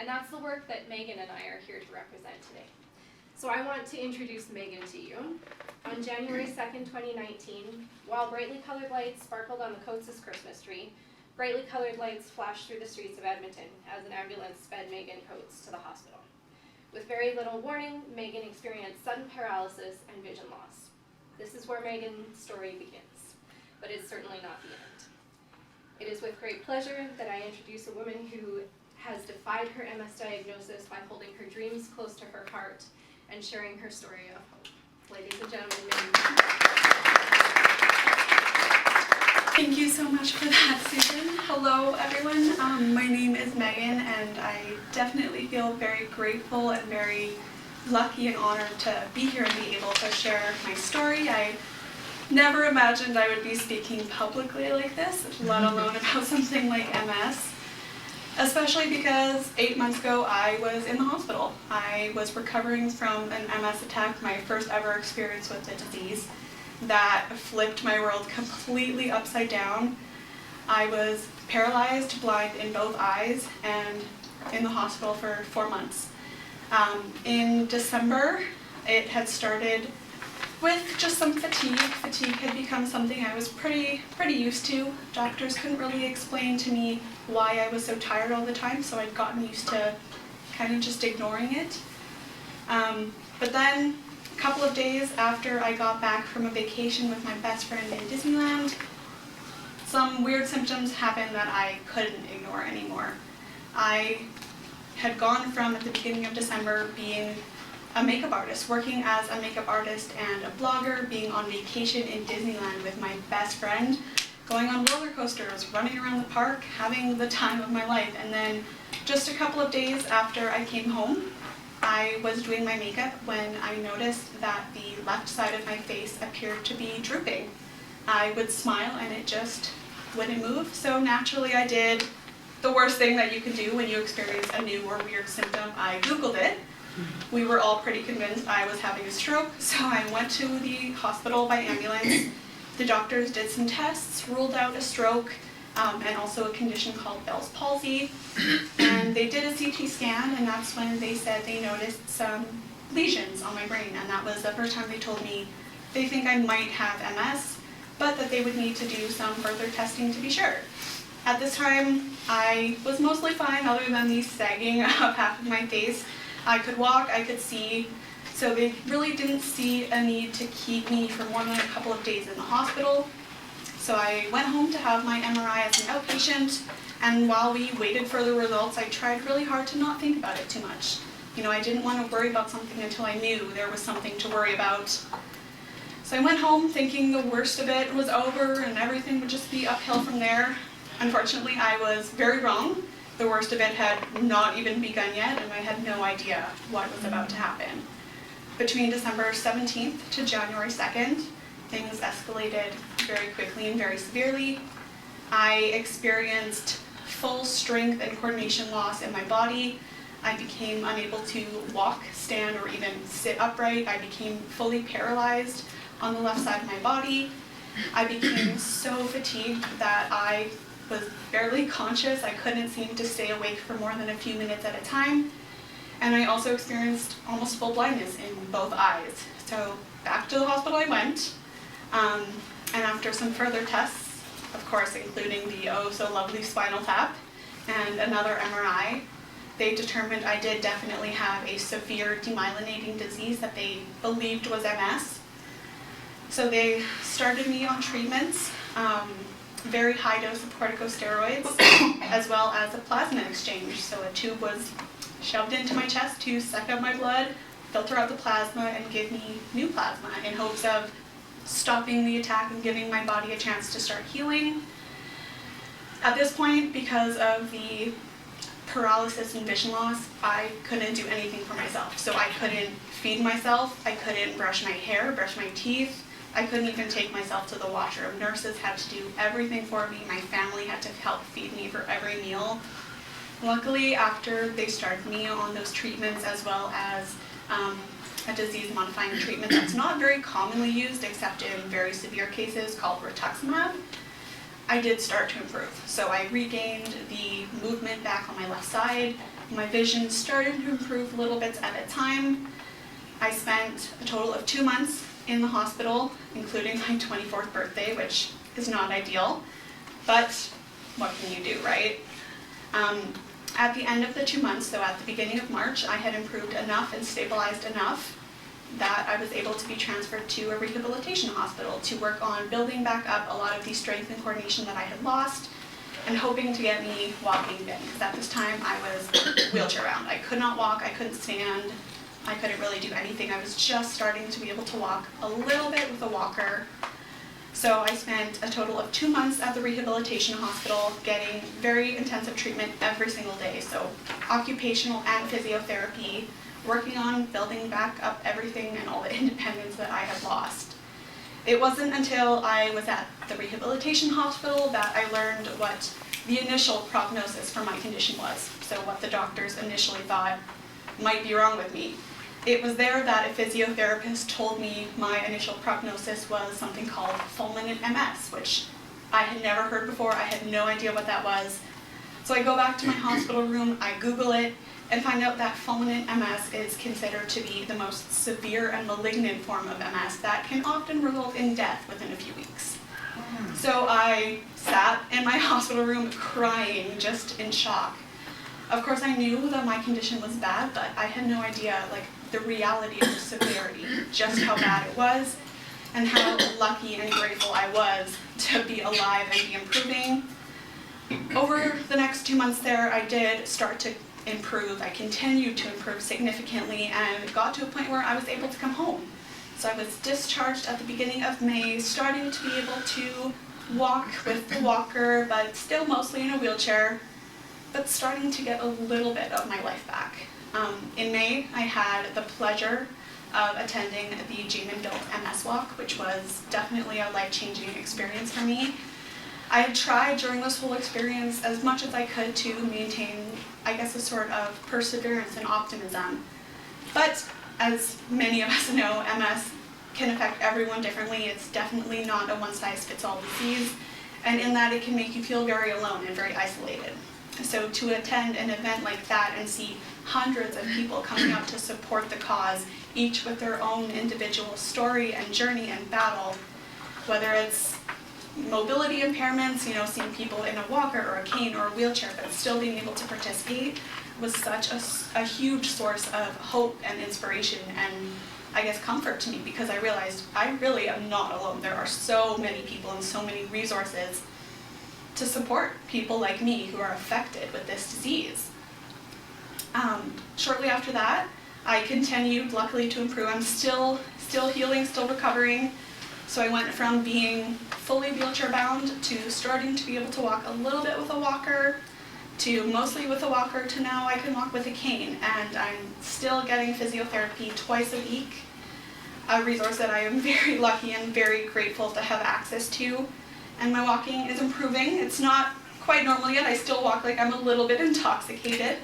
And that's the work that Megan and I are here to represent today. So I want to introduce Megan to you. On January 2nd, 2019, while brightly colored lights sparkled on the Coates' Christmas tree, brightly colored lights flashed through the streets of Edmonton as an ambulance sped Megan Coates to the hospital. With very little warning, Megan experienced sudden paralysis and vision loss. This is where Megan's story begins, but it's certainly not the end. It is with great pleasure that I introduce a woman who has defied her MS diagnosis by holding her dreams close to her heart and sharing her story of hope. Ladies and gentlemen, Megan. Thank you so much for that, Susan. Hello, everyone. My name is Megan, and I definitely feel very grateful and very lucky and honored to be here and be able to share my story. I never imagined I would be speaking publicly like this, let alone about something like MS. Especially because 8 months ago I was in the hospital. I was recovering from an MS attack, my first ever experience with the disease, that flipped my world completely upside down. I was paralyzed, blind in both eyes, and in the hospital for 4 months. In December, it had started with just some fatigue. Fatigue had become something I was pretty used to. Doctors couldn't really explain to me why I was so tired all the time, so I'd gotten used to kind of just ignoring it. But then, a couple of days after I got back from a vacation with my best friend in Disneyland, some weird symptoms happened that I couldn't ignore anymore. I had gone from, at the beginning of December, being a makeup artist, working as a makeup artist and a blogger, being on vacation in Disneyland with my best friend, going on roller coasters, running around the park, having the time of my life. And then just a couple of days after I came home, I was doing my makeup when I noticed that the left side of my face appeared to be drooping. I would smile and it just wouldn't move, so naturally I did the worst thing that you can do when you experience a new or weird symptom. I Googled it. We were all pretty convinced I was having a stroke, so I went to the hospital by ambulance. The doctors did some tests, ruled out a stroke, and also a condition called Bell's palsy. And they did a CT scan, and that's when they said they noticed some lesions on my brain. And that was the first time they told me they think I might have MS, but that they would need to do some further testing to be sure. At this time, I was mostly fine, other than the sagging of half of my face. I could walk, I could see, so they really didn't see a need to keep me for more than a couple of days in the hospital. So I went home to have my MRI as an outpatient, and while we waited for the results, I tried really hard to not think about it too much. You know, I didn't want to worry about something until I knew there was something to worry about. So I went home thinking the worst of it was over and everything would just be uphill from there. Unfortunately, I was very wrong. The worst of it had not even begun yet, and I had no idea what was about to happen. Between December 17th to January 2nd, things escalated very quickly and very severely. I experienced full strength and coordination loss in my body. I became unable to walk, stand, or even sit upright. I became fully paralyzed on the left side of my body. I became so fatigued that I was barely conscious. I couldn't seem to stay awake for more than a few minutes at a time. And I also experienced almost full blindness in both eyes. So back to the hospital I went, and after some further tests, of course including the oh-so-lovely spinal tap and another MRI, they determined I did definitely have a severe demyelinating disease that they believed was MS. So they started me on treatments, very high dose of corticosteroids, as well as a plasma exchange. So a tube was shoved into my chest to suck up my blood, filter out the plasma, and give me new plasma in hopes of stopping the attack and giving my body a chance to start healing. At this point, because of the paralysis and vision loss, I couldn't do anything for myself. So I couldn't feed myself, I couldn't brush my hair, brush my teeth, I couldn't even take myself to the washroom. Nurses had to do everything for me. My family had to help feed me for every meal. Luckily, after they started me on those treatments, as well as a disease-modifying treatment that's not very commonly used except in very severe cases called rituximab, I did start to improve. So I regained the movement back on my left side, my vision started to improve little bits at a time. I spent a total of 2 months in the hospital, including my 24th birthday, which is not ideal, but what can you do, right? At the end of the 2 months, so at the beginning of March, I had improved enough and stabilized enough that I was able to be transferred to a rehabilitation hospital to work on building back up a lot of the strength and coordination that I had lost, and hoping to get me walking again, because at this time I was wheelchair bound. I could not walk, I couldn't stand, I couldn't really do anything. I was just starting to be able to walk a little bit with a walker. So I spent a total of 2 months at the rehabilitation hospital getting very intensive treatment every single day. So occupational and physiotherapy, working on building back up everything and all the independence that I had lost. It wasn't until I was at the rehabilitation hospital that I learned what the initial prognosis for my condition was. So what the doctors initially thought might be wrong with me. It was there that a physiotherapist told me my initial prognosis was something called fulminant MS, which I had never heard before. I had no idea what that was. So I go back to my hospital room, I Google it, and find out that fulminant MS is considered to be the most severe and malignant form of MS that can often result in death within a few weeks. So I sat in my hospital room crying, just in shock. Of course, I knew that my condition was bad, but I had no idea, like, the reality of the severity, just how bad it was, and how lucky and grateful I was to be alive and be improving. Over the next 2 months there, I did start to improve. I continued to improve significantly and got to a point where I was able to come home. So I was discharged at the beginning of May, starting to be able to walk with the walker, but still mostly in a wheelchair, but starting to get a little bit of my life back. In May, I had the pleasure of attending the Jamin Built MS Walk, which was definitely a life-changing experience for me. I had tried during this whole experience as much as I could to maintain, I guess, a sort of perseverance and optimism. But as many of us know, MS can affect everyone differently. It's definitely not a one-size-fits-all disease, and in that it can make you feel very alone and very isolated. So to attend an event like that and see hundreds of people coming out to support the cause, each with their own individual story and journey and battle, whether it's mobility impairments, you know, seeing people in a walker or a cane or a wheelchair, but still being able to participate, was such a huge source of hope and inspiration and, I guess, comfort to me, because I realized I really am not alone. There are so many people and so many resources to support people like me who are affected with this disease. Shortly after that, I continued, luckily, to improve. I'm still healing, still recovering. So I went from being fully wheelchair bound to starting to be able to walk a little bit with a walker, to mostly with a walker, to now I can walk with a cane. And I'm still getting physiotherapy twice a week, a resource that I am very lucky and very grateful to have access to. And my walking is improving. It's not quite normal yet. I still walk like I'm a little bit intoxicated,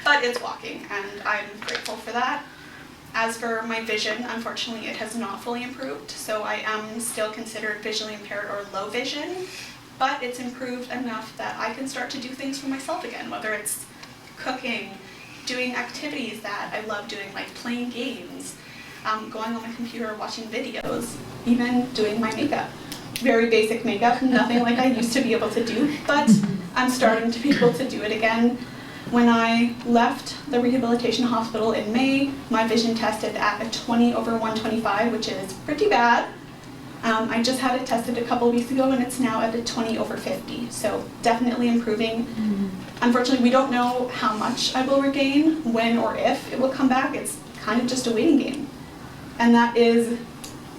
but it's walking, and I'm grateful for that. As for my vision, unfortunately, it has not fully improved, so I am still considered visually impaired or low vision, but it's improved enough that I can start to do things for myself again, whether it's cooking, doing activities that I love doing, like playing games, going on my computer, watching videos, even doing my makeup. Very basic makeup, nothing like I used to be able to do, but I'm starting to be able to do it again. When I left the rehabilitation hospital in May, my vision tested at a 20/125, which is pretty bad. I just had it tested a couple weeks ago, and it's now at a 20/50, so definitely improving. Unfortunately, we don't know how much I will regain, when or if it will come back. It's kind of just a waiting game. And that is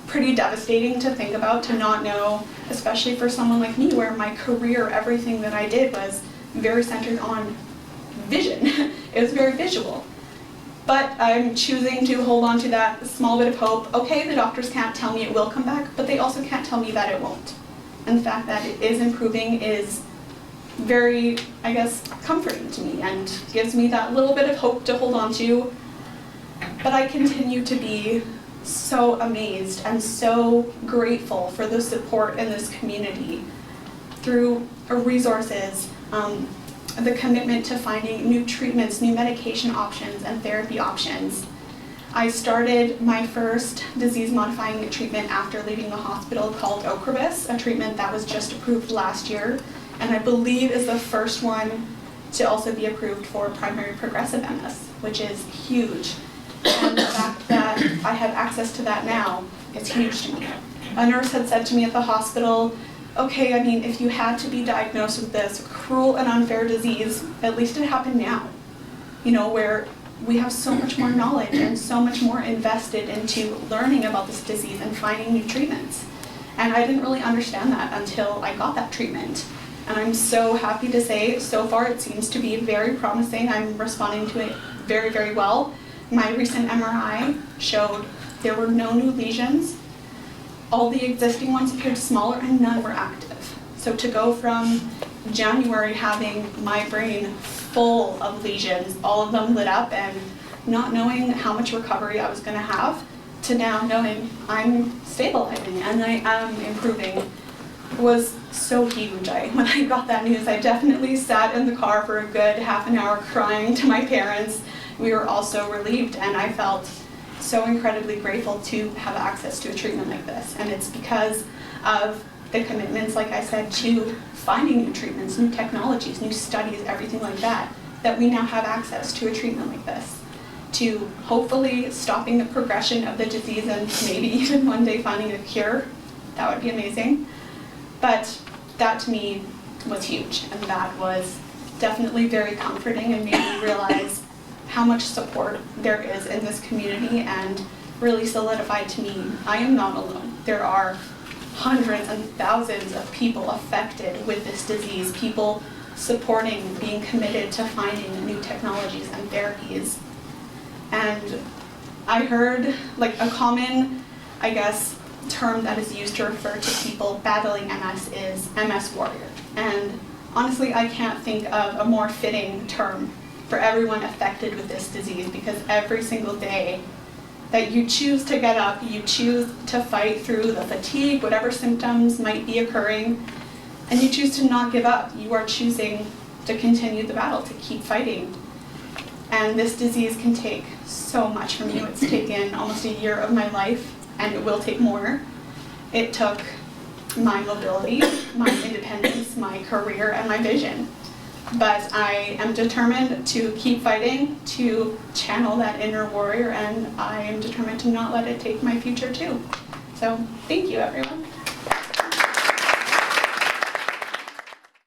pretty devastating to think about, to not know, especially for someone like me, where my career, everything that I did was very centered on vision. It was very visual. But I'm choosing to hold on to that small bit of hope. Okay, the doctors can't tell me it will come back, but they also can't tell me that it won't. And the fact that it is improving is very, I guess, comforting to me and gives me that little bit of hope to hold on to. But I continue to be so amazed and so grateful for the support in this community through resources, the commitment to finding new treatments, new medication options, and therapy options. I started my first disease-modifying treatment after leaving the hospital called Ocrevus, a treatment that was just approved last year, and I believe is the first one to also be approved for primary progressive MS, which is huge. And the fact that I have access to that now is huge to me. A nurse had said to me at the hospital, okay, I mean, if you had to be diagnosed with this cruel and unfair disease, at least it happened now. You know, where we have so much more knowledge and so much more invested into learning about this disease and finding new treatments. And I didn't really understand that until I got that treatment. And I'm so happy to say, so far it seems to be very promising. I'm responding to it very, very well. My recent MRI showed there were no new lesions. All the existing ones appeared smaller and none were active. So to go from January having my brain full of lesions, all of them lit up, and not knowing how much recovery I was going to have, to now knowing I'm stabilizing and I am improving, was so huge. When I got that news, I definitely sat in the car for a good half an hour crying to my parents. We were all so relieved, and I felt so incredibly grateful to have access to a treatment like this. And it's because of the commitments, like I said, to finding new treatments, new technologies, new studies, everything like that, that we now have access to a treatment like this, to hopefully stopping the progression of the disease and maybe even one day finding a cure. That would be amazing. But that to me was huge, and that was definitely very comforting and made me realize how much support there is in this community, and really solidified to me I am not alone. There are hundreds and thousands of people affected with this disease, people supporting, being committed to finding new technologies and therapies. And I heard like a common, I guess, term that is used to refer to people battling MS is MS warrior. And honestly, I can't think of a more fitting term for everyone affected with this disease, because every single day that you choose to get up, you choose to fight through the fatigue, whatever symptoms might be occurring, and you choose to not give up. You are choosing to continue the battle, to keep fighting. And this disease can take so much from you. It's taken almost a year of my life, and it will take more. It took my mobility, my independence, my career, and my vision. But I am determined to keep fighting, to channel that inner warrior, and I am determined to not let it take my future too. So thank you, everyone.